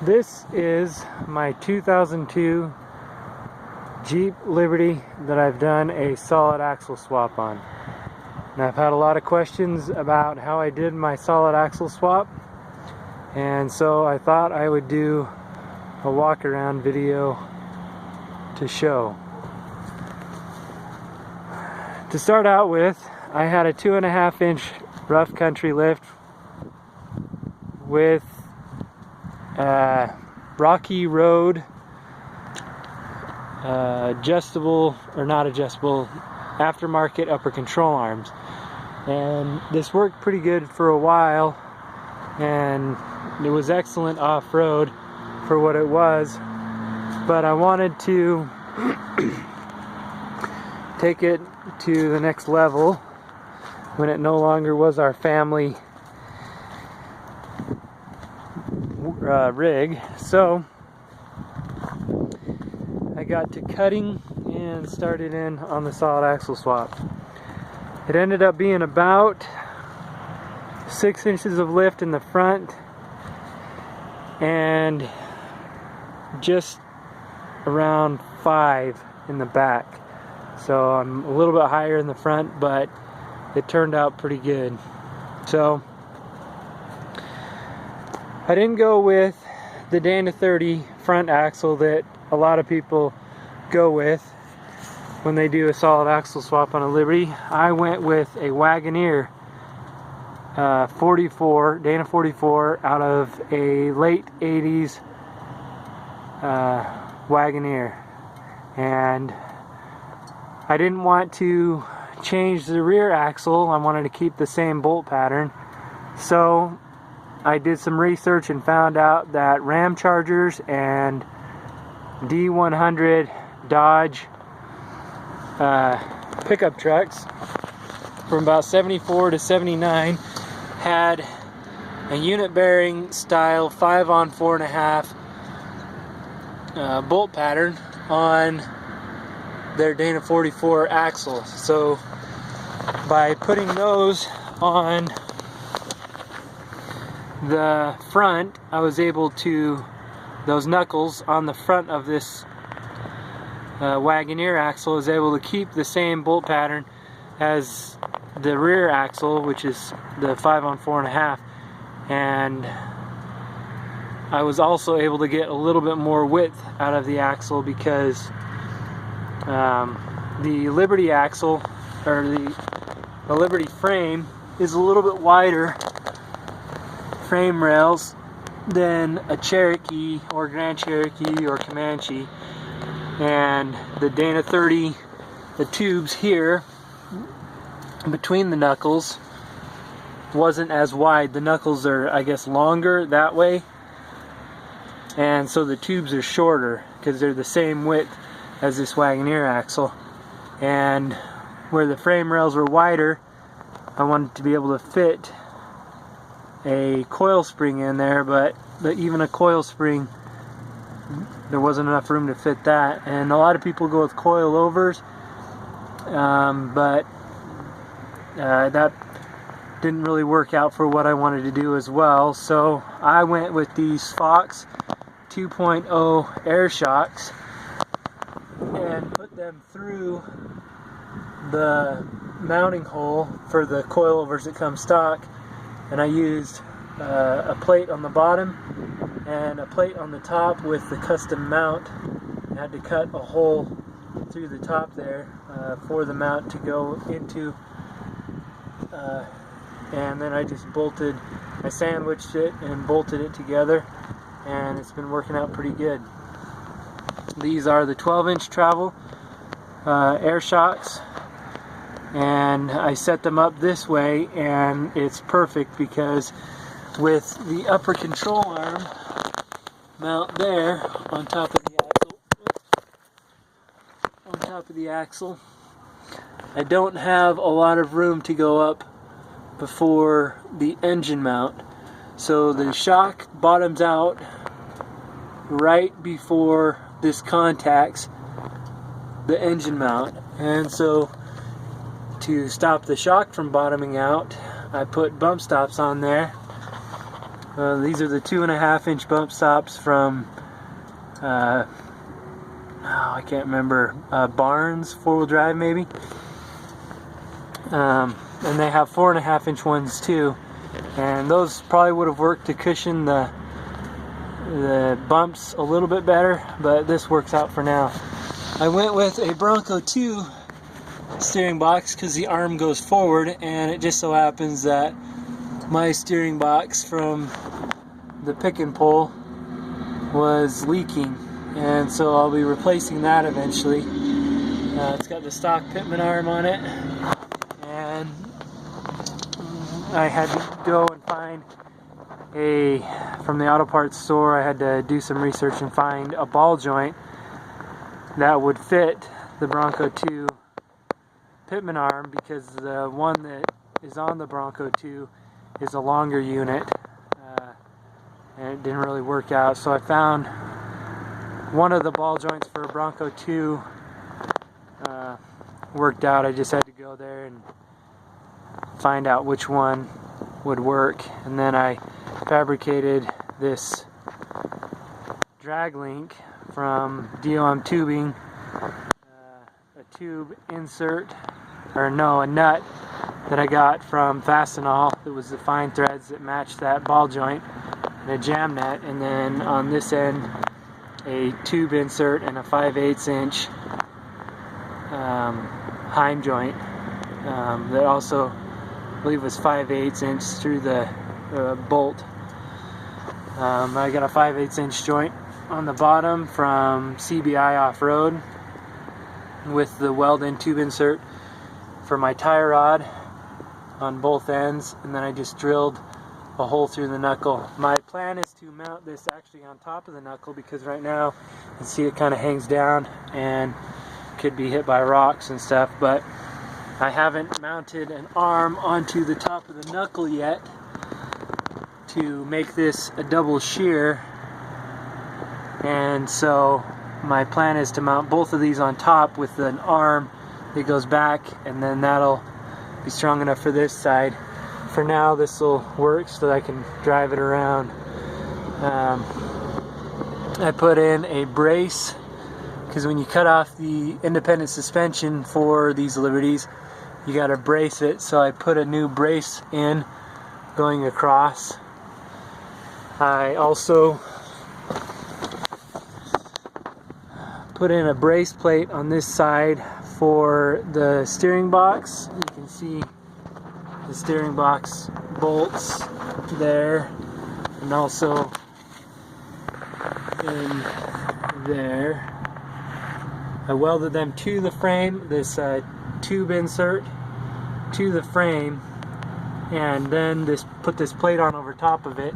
This is my 2002 Jeep Liberty that I've done a solid axle swap on. And I've had a lot of questions about how I did my solid axle swap, and so I thought I would do a walk around video to show. To start out with, I had a 2.5 inch rough country lift with rocky road adjustable, or not adjustable, aftermarket upper control arms, and this worked pretty good for a while, and it was excellent off-road for what it was. But I wanted to take it to the next level when it no longer was our family rig. So I got to cutting and started in on the solid axle swap. It ended up being about 6 inches of lift in the front and just around 5 in the back. So I'm a little bit higher in the front, but it turned out pretty good. So I didn't go with the Dana 30 front axle that a lot of people go with when they do a solid axle swap on a Liberty. I went with a Wagoneer 44, Dana 44, out of a late 80s Wagoneer. And I didn't want to change the rear axle. I wanted to keep the same bolt pattern. So I did some research and found out that Ram Chargers and D100 Dodge pickup trucks from about 74 to 79 had a unit bearing style 5 on 4.5 bolt pattern on their Dana 44 axle. So by putting those on the front, I was able to, those knuckles on the front of this Wagoneer axle is able to keep the same bolt pattern as the rear axle, which is the 5 on 4.5, and I was also able to get a little bit more width out of the axle because the Liberty axle, or the Liberty frame, is a little bit wider frame rails than a Cherokee or Grand Cherokee or Comanche, and the Dana 30, the tubes here between the knuckles wasn't as wide. The knuckles are, I guess, longer that way, and so the tubes are shorter because they're the same width as this Wagoneer axle. And where the frame rails were wider, I wanted to be able to fit a coil spring in there, but even a coil spring, there wasn't enough room to fit that. And a lot of people go with coilovers, but that didn't really work out for what I wanted to do as well. So I went with these Fox 2.0 air shocks and put them through the mounting hole for the coilovers that come stock, and I used a plate on the bottom and a plate on the top with the custom mount. I had to cut a hole through the top there for the mount to go into, and then I just I sandwiched it and bolted it together, and it's been working out pretty good. These are the 12-inch travel air shocks, and I set them up this way, and it's perfect because with the upper control arm mount there on top of the axle, I don't have a lot of room to go up before the engine mount. So the shock bottoms out right before this contacts the engine mount, and so to stop the shock from bottoming out, I put bump stops on there These are the 2.5-inch bump stops from I can't remember, Barnes 4-wheel drive maybe, and they have 4.5-inch ones too, and those probably would have worked to cushion the bumps a little bit better, but this works out for now. I went with a Bronco 2 steering box because the arm goes forward, and it just so happens that my steering box from the pick and pull was leaking, and so I'll be replacing that eventually. It's got the stock Pitman arm on it, and I had to go and find from the auto parts store, I had to do some research and find a ball joint that would fit the Bronco 2 Pitman arm, because the one that is on the Bronco 2 is a longer unit, and it didn't really work out. So I found one of the ball joints for a Bronco 2 worked out. I just had to go there and find out which one would work, and then I fabricated this drag link from DOM tubing, a tube insert, or no, a nut that I got from Fastenal. It was the fine threads that matched that ball joint, and a jam net, and then on this end a tube insert and a 5/8 inch Heim joint that also I believe was 5/8 inch through the bolt. I got a 5/8 inch joint on the bottom from CBI Off-Road with the weld-in tube insert for my tie rod on both ends, and then I just drilled a hole through the knuckle. My plan is to mount this actually on top of the knuckle, because right now you can see it kind of hangs down and could be hit by rocks and stuff, but I haven't mounted an arm onto the top of the knuckle yet to make this a double shear, and so my plan is to mount both of these on top with an arm that goes back, and then that'll be strong enough for this side. For now this will work so that I can drive it around. I put in a brace, because when you cut off the independent suspension for these Liberties, you got to brace it, so I put a new brace in going across. I also put in a brace plate on this side for the steering box. You can see the steering box bolts there, and also in there. I welded them to the frame, this tube insert to the frame, and then put this plate on over top of it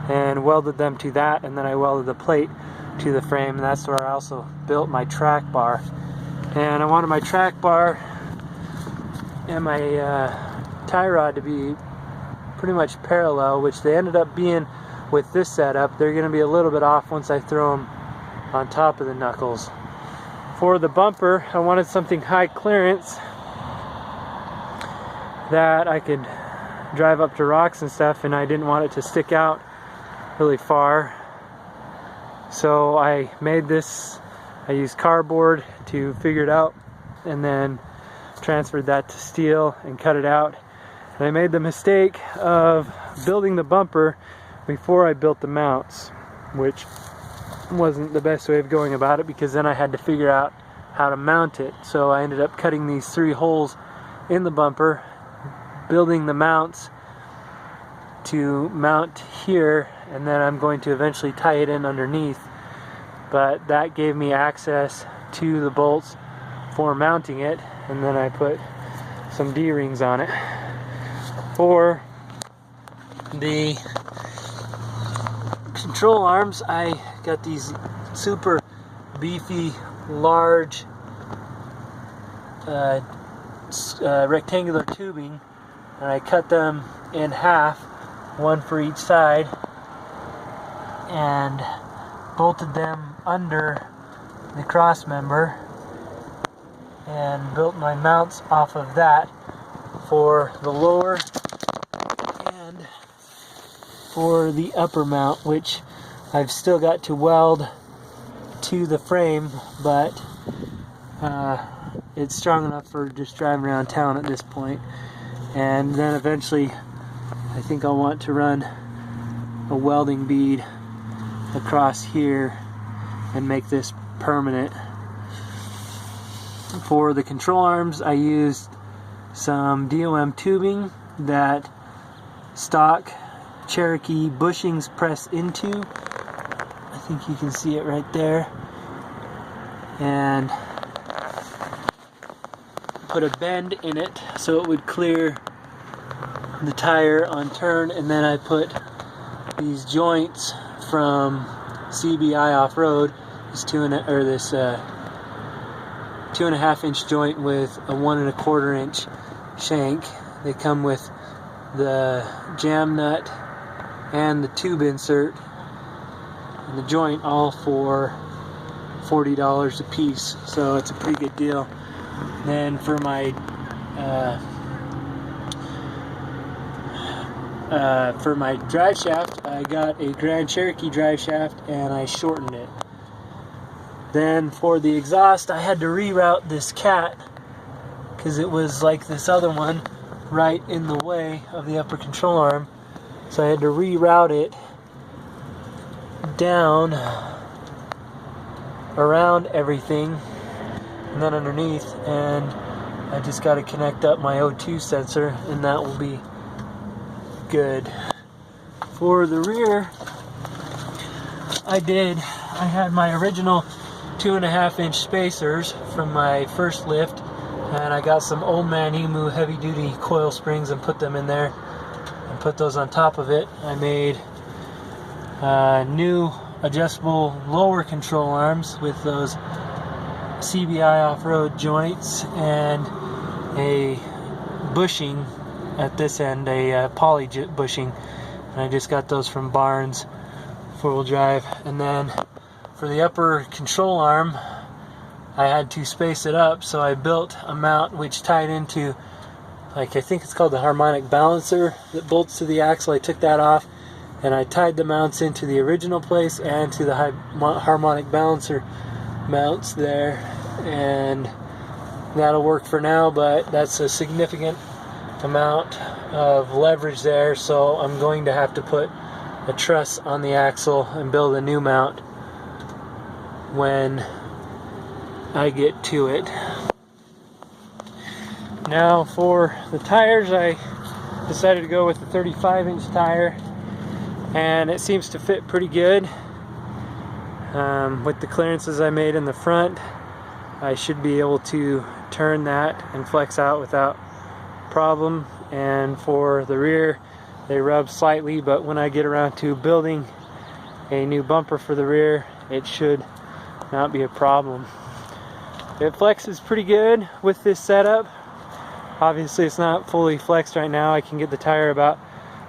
and welded them to that, and then I welded the plate to the frame, and that's where I also built my track bar. And I wanted my track bar and my tie rod to be pretty much parallel, which they ended up being with this setup. They're going to be a little bit off once I throw them on top of the knuckles. For the bumper, I wanted something high clearance that I could drive up to rocks and stuff, and I didn't want it to stick out really far. So I made this, I used cardboard to figure it out, and then transferred that to steel and cut it out. And I made the mistake of building the bumper before I built the mounts, which wasn't the best way of going about it, because then I had to figure out how to mount it. So I ended up cutting these 3 holes in the bumper, building the mounts to mount here, and then I'm going to eventually tie it in underneath. But that gave me access to the bolts for mounting it, and then I put some D-rings on it. For the control arms, I got these super beefy, large rectangular tubing, and I cut them in half, one for each side, and bolted them under the cross member and built my mounts off of that for the lower and for the upper mount, which I've still got to weld to the frame, but it's strong enough for just driving around town at this point. And then eventually I think I'll want to run a welding bead across here and make this permanent. For the control arms, I used some DOM tubing that stock Cherokee bushings press into. I think you can see it right there. And put a bend in it so it would clear the tire on turn, and then I put these joints from CBI Off-Road, this 2.5 inch joint with a 1 1/4 inch shank. They come with the jam nut and the tube insert and the joint, all for $40 a piece, so it's a pretty good deal. Then for my drive shaft, I got a Grand Cherokee drive shaft and I shortened it. Then for the exhaust, I had to reroute this cat because it was like this other one right in the way of the upper control arm. So I had to reroute it down around everything and then underneath, and I just got to connect up my O2 sensor and that will be good. For the rear, I had my original 2.5 inch spacers from my first lift, and I got some Old Man Emu heavy duty coil springs and put them in there and put those on top of it. I made new adjustable lower control arms with those CBI Off-Road joints and a bushing at this end, a poly bushing, and I just got those from Barnes 4-wheel drive. And then for the upper control arm, I had to space it up, so I built a mount which tied into, like, I think it's called the harmonic balancer that bolts to the axle. I took that off and I tied the mounts into the original place and to the harmonic balancer mounts there, and that'll work for now, but that's a significant amount of leverage there, so I'm going to have to put a truss on the axle and build a new mount when I get to it. Now for the tires, I decided to go with the 35 inch tire, and it seems to fit pretty good. With the clearances I made in the front, I should be able to turn that and flex out without problem. And for the rear, they rub slightly, but when I get around to building a new bumper for the rear, it should not be a problem. It flexes pretty good with this setup. Obviously it's not fully flexed right now. I can get the tire about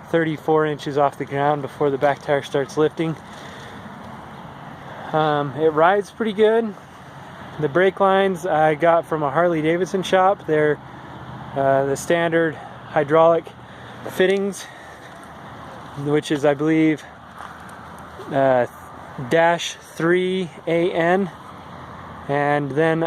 34 inches off the ground before the back tire starts lifting. It rides pretty good. The brake lines I got from a Harley Davidson shop. They're the standard hydraulic fittings, which is, I believe, -3AN. And then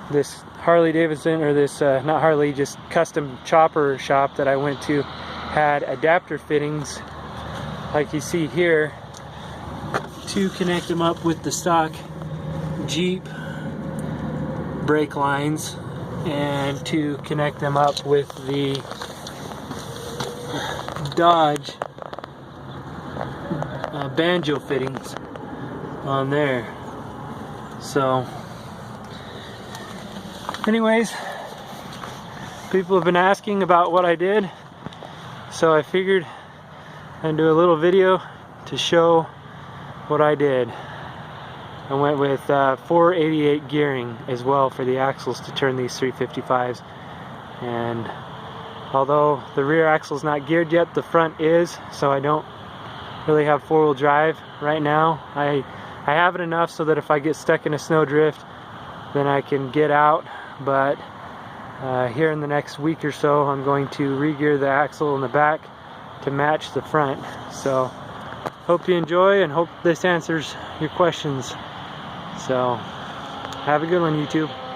this Harley Davidson, or this not Harley, just custom chopper shop that I went to, had adapter fittings like you see here to connect them up with the stock Jeep brake lines and to connect them up with the Dodge banjo fittings on there. So anyways, people have been asking about what I did, so I figured I'd do a little video to show what I did. I went with 488 gearing as well for the axles to turn these 355s, and although the rear axle is not geared yet, the front is, so I don't really have four-wheel drive right now. I have it enough so that if I get stuck in a snowdrift, then I can get out, but here in the next week or so I'm going to re-gear the axle in the back to match the front. So hope you enjoy and hope this answers your questions. So have a good one, YouTube.